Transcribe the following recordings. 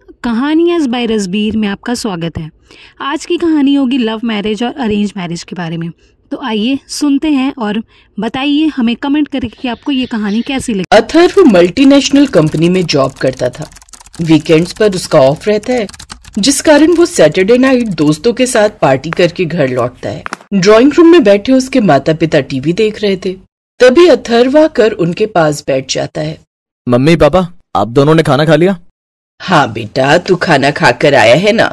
कहानियाँ बाय रसबीर में आपका स्वागत है। आज की कहानी होगी लव मैरिज और अरेंज मैरिज के बारे में। तो आइए सुनते हैं और बताइए हमें कमेंट करके कि आपको ये कहानी कैसी लगी। अथर्व मल्टीनेशनल कंपनी में जॉब करता था। वीकेंड्स पर उसका ऑफ रहता है, जिस कारण वो सैटरडे नाइट दोस्तों के साथ पार्टी करके घर लौटता है। ड्राइंग रूम में बैठे उसके माता पिता टीवी देख रहे थे। तभी अथर्व आकर उनके पास बैठ जाता है। मम्मी पापा, आप दोनों ने खाना खा लिया? हाँ बेटा, तू खाना खाकर आया है ना?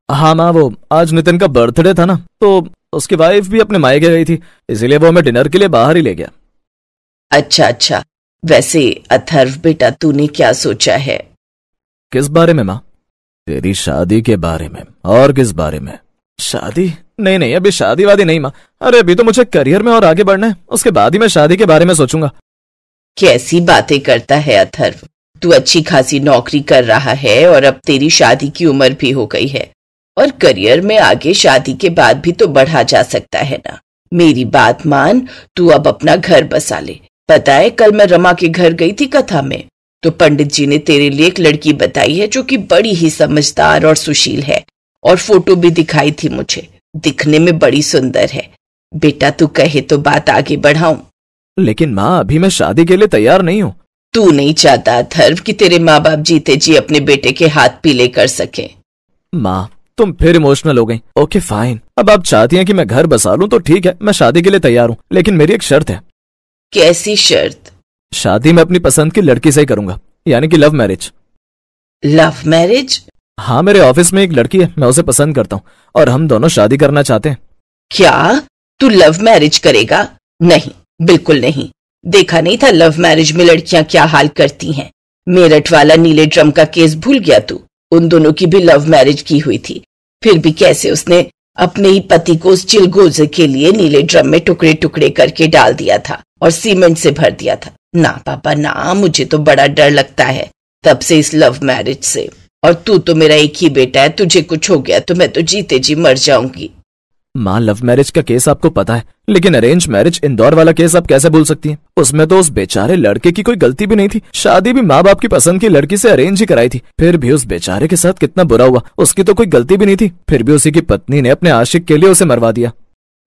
हाँ माँ, वो आज नितिन का बर्थडे था ना, तो उसकी वाइफ भी अपने मायके गई थी, इसीलिए वो हमें डिनर के लिए बाहर ही ले गया। अच्छा। वैसे अथर्व बेटा, तूने क्या सोचा है? किस बारे में माँ? तेरी शादी के बारे में। और किस बारे में? शादी? नहीं, अभी शादी वादी नहीं माँ। अरे अभी तो मुझे करियर में और आगे बढ़ना है, उसके बाद ही मैं शादी के बारे में सोचूंगा। कैसी बातें करता है अथर्व? तू अच्छी खासी नौकरी कर रहा है और अब तेरी शादी की उम्र भी हो गई है, और करियर में आगे शादी के बाद भी तो बढ़ा जा सकता है ना। मेरी बात मान, तू अब अपना घर बसा ले। पता है, कल मैं रमा के घर गई थी कथा में, तो पंडित जी ने तेरे लिए एक लड़की बताई है जो कि बड़ी ही समझदार और सुशील है, और फोटो भी दिखाई थी मुझे। दिखने में बड़ी सुंदर है। बेटा तू कहे तो बात आगे बढ़ाऊं। लेकिन माँ, अभी मैं शादी के लिए तैयार नहीं हूँ। तू नहीं चाहता अथर्व कि तेरे माँ बाप जीते जी अपने बेटे के हाथ पीले कर सके? माँ, तुम फिर इमोशनल हो गई। ओके फाइन, अब आप चाहती हैं कि मैं घर बसा लूं तो ठीक है, मैं शादी के लिए तैयार हूँ, लेकिन मेरी एक शर्त है। कैसी शर्त? शादी मैं अपनी पसंद की लड़की से ही करूंगा, यानी कि लव मैरिज। Love marriage? हाँ, मेरे ऑफिस में एक लड़की है, मैं उसे पसंद करता हूँ और हम दोनों शादी करना चाहते हैं। क्या तू लव मैरिज करेगा? नहीं, बिल्कुल नहीं। देखा नहीं था लव मैरिज में लड़कियां क्या हाल करती हैं। मेरठ वाला नीले ड्रम का केस भूल गया तू? उन दोनों की भी लव मैरिज की हुई थी, फिर भी कैसे उसने अपने ही पति को उस चिलगोजे के लिए नीले ड्रम में टुकड़े टुकड़े करके डाल दिया था और सीमेंट से भर दिया था। ना पापा ना, मुझे तो बड़ा डर लगता है तब से इस लव मैरिज से। और तू तो मेरा एक ही बेटा है, तुझे कुछ हो गया तो मैं तो जीते जी मर जाऊंगी। माँ, लव मैरिज का केस आपको पता है, लेकिन अरेंज मैरिज इंदौर वाला केस आप कैसे भूल सकती हैं? उसमें तो उस बेचारे लड़के की कोई गलती भी नहीं थी। शादी भी माँ बाप की पसंद की लड़की से अरेंज ही कराई थी, फिर भी उस बेचारे के साथ कितना बुरा हुआ। उसकी तो कोई गलती भी नहीं थी, फिर भी उसी की पत्नी ने अपने आशिक के लिए उसे मरवा दिया।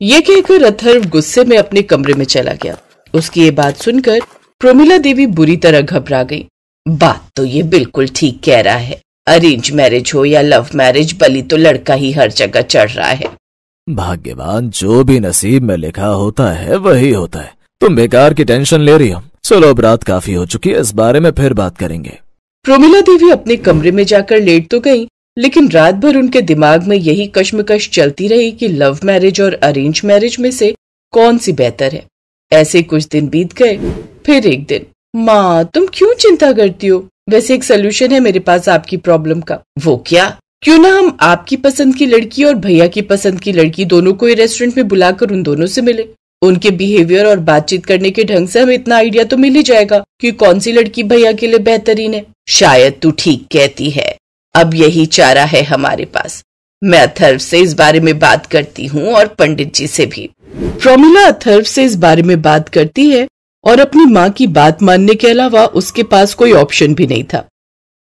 ये कहकर अथर्व गुस्से में अपने कमरे में चला गया। उसकी ये बात सुनकर प्रोमिला देवी बुरी तरह घबरा गई। बात तो ये बिल्कुल ठीक कह रहा है। अरेंज मैरिज हो या लव मैरिज, बलि तो लड़का ही हर जगह चढ़ रहा है। भाग्यवान, जो भी नसीब में लिखा होता है वही होता है। तुम बेकार की टेंशन ले रही हो। चलो, अब रात काफी हो चुकी है, इस बारे में फिर बात करेंगे। प्रोमिला देवी अपने कमरे में जाकर लेट तो गई, लेकिन रात भर उनके दिमाग में यही कश्मकश चलती रही कि लव मैरिज और अरेंज मैरिज में से कौन सी बेहतर है। ऐसे कुछ दिन बीत गए। फिर एक दिन, माँ तुम क्यों चिंता करती हो? वैसे एक सोल्यूशन है मेरे पास आपकी प्रॉब्लम का। वो क्या? क्यों ना हम आपकी पसंद की लड़की और भैया की पसंद की लड़की दोनों को रेस्टोरेंट में बुलाकर उन दोनों से मिले। उनके बिहेवियर और बातचीत करने के ढंग से हमें इतना आइडिया तो मिल ही जाएगा कि कौन सी लड़की भैया के लिए बेहतरीन है। शायद तू ठीक कहती है, अब यही चारा है हमारे पास। मैं अथर्व से इस बारे में बात करती हूँ और पंडित जी से भी। प्रोमिला अथर्व से इस बारे में बात करती है और अपनी माँ की बात मानने के अलावा उसके पास कोई ऑप्शन भी नहीं था।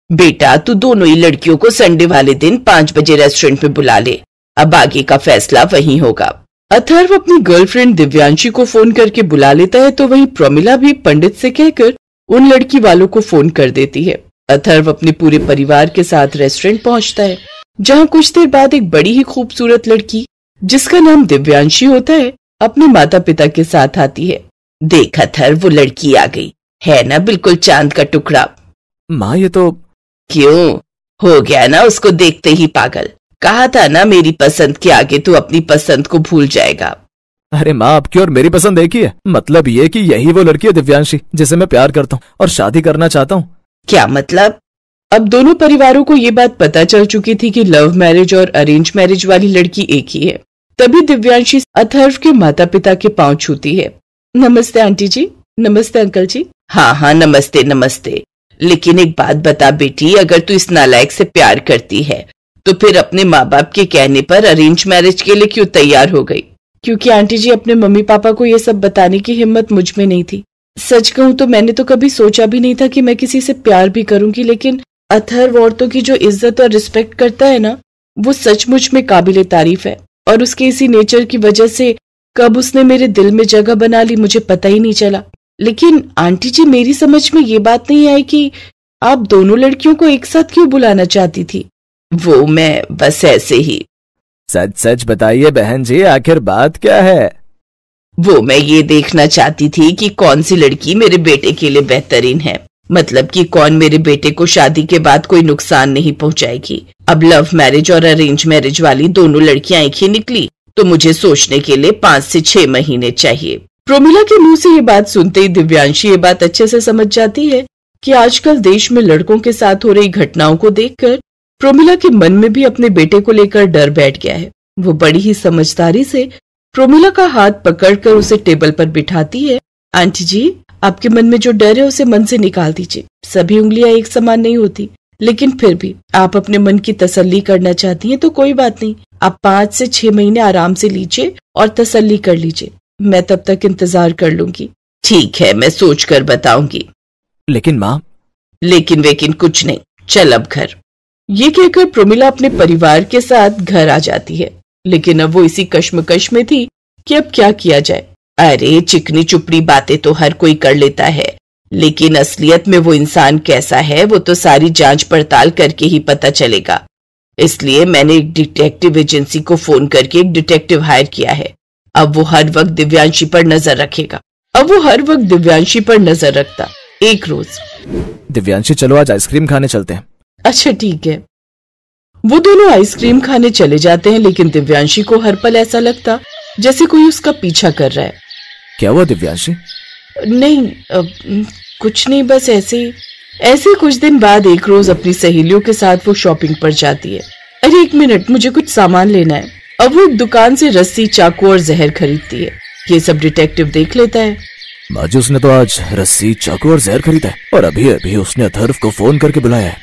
बेटा तू दोनों ही लड़कियों को संडे वाले दिन 5 बजे रेस्टोरेंट में बुला ले, अब आगे का फैसला वहीं होगा। अथर्व अपनी गर्लफ्रेंड दिव्यांशी को फोन करके बुला लेता है, तो वहीं प्रोमिला भी पंडित से कहकर उन लड़की वालों को फोन कर देती है। अथर्व अपने पूरे परिवार के साथ रेस्टोरेंट पहुंचता है, जहां कुछ देर बाद एक बड़ी ही खूबसूरत लड़की, जिसका नाम दिव्यांशी होता है, अपने माता पिता के साथ आती है। देख अथर्व, वो लड़की आ गई है ना, बिल्कुल चांद का टुकड़ा। माँ, ये तो क्यों हो गया ना उसको देखते ही पागल? कहा था ना मेरी पसंद के आगे तू अपनी पसंद को भूल जाएगा। अरे माँ, आपकी और मेरी पसंद एक ही है। मतलब ये कि यही वो लड़की है दिव्यांशी जिसे मैं प्यार करता हूँ और शादी करना चाहता हूँ। क्या मतलब? अब दोनों परिवारों को ये बात पता चल चुकी थी कि लव मैरिज और अरेंज मैरिज वाली लड़की एक ही है। तभी दिव्यांशी अथर्व के माता पिता के पांव छूती है। नमस्ते आंटी जी। नमस्ते अंकल जी। हाँ नमस्ते नमस्ते। लेकिन एक बात बता बेटी, अगर तू इस नालायक से प्यार करती है तो फिर अपने माँ बाप के कहने पर अरेंज मैरिज के लिए क्यों तैयार हो गई? क्योंकि आंटी जी, अपने मम्मी पापा को ये सब बताने की हिम्मत मुझ में नहीं थी। सच कहूं तो मैंने तो कभी सोचा भी नहीं था कि मैं किसी से प्यार भी करूंगी, लेकिन अथर्व औरतों की जो इज्जत और रिस्पेक्ट करता है ना, वो सचमुच में काबिले तारीफ है। और उसके इसी नेचर की वजह से कब उसने मेरे दिल में जगह बना ली मुझे पता ही नहीं चला। लेकिन आंटी जी, मेरी समझ में ये बात नहीं आई कि आप दोनों लड़कियों को एक साथ क्यों बुलाना चाहती थी। वो मैं बस ऐसे ही। सच सच बताइए बहन जी, आखिर बात क्या है? वो मैं ये देखना चाहती थी कि कौन सी लड़की मेरे बेटे के लिए बेहतरीन है, मतलब कि कौन मेरे बेटे को शादी के बाद कोई नुकसान नहीं पहुंचाएगी। अब लव मैरिज और अरेंज मैरिज वाली दोनों लड़कियां एक ही निकली तो मुझे सोचने के लिए 5 से 6 महीने चाहिए। प्रोमिला के मुंह से ये बात सुनते ही दिव्यांशी ये बात अच्छे से समझ जाती है कि आजकल देश में लड़कों के साथ हो रही घटनाओं को देखकर प्रोमिला के मन में भी अपने बेटे को लेकर डर बैठ गया है। वो बड़ी ही समझदारी से प्रोमिला का हाथ पकड़कर उसे टेबल पर बिठाती है। आंटी जी, आपके मन में जो डर है उसे मन से निकाल दीजिए। सभी उंगलियां एक समान नहीं होती, लेकिन फिर भी आप अपने मन की तसल्ली करना चाहती हैं तो कोई बात नहीं। आप 5 से 6 महीने आराम से लीजिए और तसल्ली कर लीजिए। मैं तब तक इंतजार कर लूंगी। ठीक है, मैं सोच कर बताऊंगी। लेकिन माँ। लेकिन वेकिन कुछ नहीं, चल अब घर। ये कहकर प्रोमिला अपने परिवार के साथ घर आ जाती है। लेकिन अब वो इसी कश्मकश में थी कि अब क्या किया जाए। अरे चिकनी चुपड़ी बातें तो हर कोई कर लेता है, लेकिन असलियत में वो इंसान कैसा है वो तो सारी जांच पड़ताल करके ही पता चलेगा। इसलिए मैंने एक डिटेक्टिव एजेंसी को फोन करके एक डिटेक्टिव हायर किया है। अब वो हर वक्त दिव्यांशी पर नजर रखेगा। एक रोज। दिव्यांशी, चलो आज आइसक्रीम खाने चलते हैं। अच्छा ठीक है। वो दोनों आइसक्रीम खाने चले जाते हैं, लेकिन दिव्यांशी को हर पल ऐसा लगता जैसे कोई उसका पीछा कर रहा है। क्या हुआ दिव्यांशी? नहीं, कुछ नहीं, बस ऐसे कुछ दिन बाद एक रोज अपनी सहेलियों के साथ वो शॉपिंग पर जाती है। अरे एक मिनट, मुझे कुछ सामान लेना है। अब वो एक दुकान से रस्सी, चाकू और जहर खरीदती है। ये सब डिटेक्टिव देख लेता है। माजी, उसने तो आज रस्सी, चाकू और जहर खरीदा है और अभी अभी उसने अथर्व को फोन करके बुलाया है।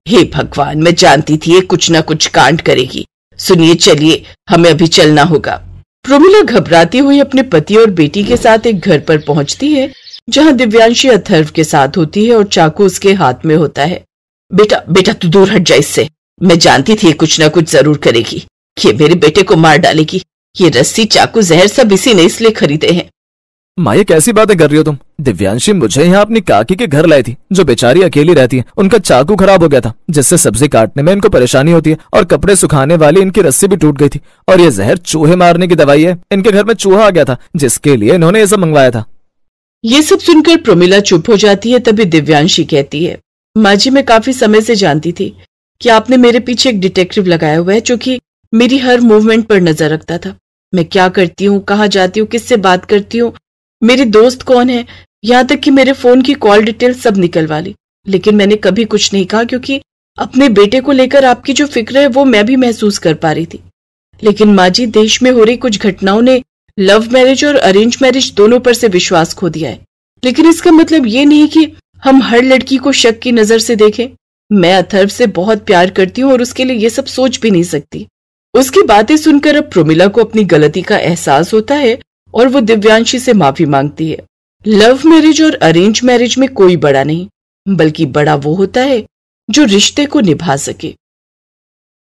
हे भगवान, मैं जानती थी ये कुछ ना कुछ कांड करेगी। सुनिए, चलिए हमें अभी चलना होगा। प्रोमिला घबराती हुई अपने पति और बेटी के साथ एक घर पर पहुंचती है जहां दिव्यांशी अथर्व के साथ होती है और चाकू उसके हाथ में होता है। बेटा तू दूर हट जा इससे। मैं जानती थी ये कुछ ना कुछ जरूर करेगी। ये मेरे बेटे को मार डालेगी। ये रस्सी, चाकू, जहर सब इसी ने इसलिए खरीदे हैं। माँ, ये कैसी बातें कर रही हो तुम? दिव्यांशी मुझे यहाँ अपनी काकी के घर लाई थी, जो बेचारी अकेली रहती है। उनका चाकू खराब हो गया था, जिससे सब्जी काटने में इनको परेशानी होती है, और कपड़े सुखाने वाली इनकी रस्सी भी टूट गई थी। और ये जहर चूहे मारने की दवाई है। इनके घर में चूहा आ गया था, जिसके लिए इन्होंने ये सब मंगवाया था। ये सब सुनकर प्रोमिला चुप हो जाती है। तभी दिव्यांशी कहती है, माँ जी, मैं काफी समय से जानती थी कि आपने मेरे पीछे एक डिटेक्टिव लगाया हुआ है जो कि मेरी हर मूवमेंट पर नजर रखता था। मैं क्या करती हूँ, कहाँ जाती हूँ, किससे बात करती हूँ, मेरे दोस्त कौन है, यहाँ तक कि मेरे फोन की कॉल डिटेल सब निकलवा ली। लेकिन मैंने कभी कुछ नहीं कहा, क्योंकि अपने बेटे को लेकर आपकी जो फिक्र है वो मैं भी महसूस कर पा रही थी। लेकिन माँ जी, देश में हो रही कुछ घटनाओं ने लव मैरिज और अरेंज मैरिज दोनों पर से विश्वास खो दिया है। लेकिन इसका मतलब ये नहीं कि हम हर लड़की को शक की नजर से देखें। मैं अथर्व से बहुत प्यार करती हूँ और उसके लिए ये सब सोच भी नहीं सकती। उसकी बातें सुनकर अब प्रोमिला को अपनी गलती का एहसास होता है और वो दिव्यांशी से माफी मांगती है। लव मैरिज और अरेंज मैरिज में कोई बड़ा नहीं, बल्कि बड़ा वो होता है जो रिश्ते को निभा सके।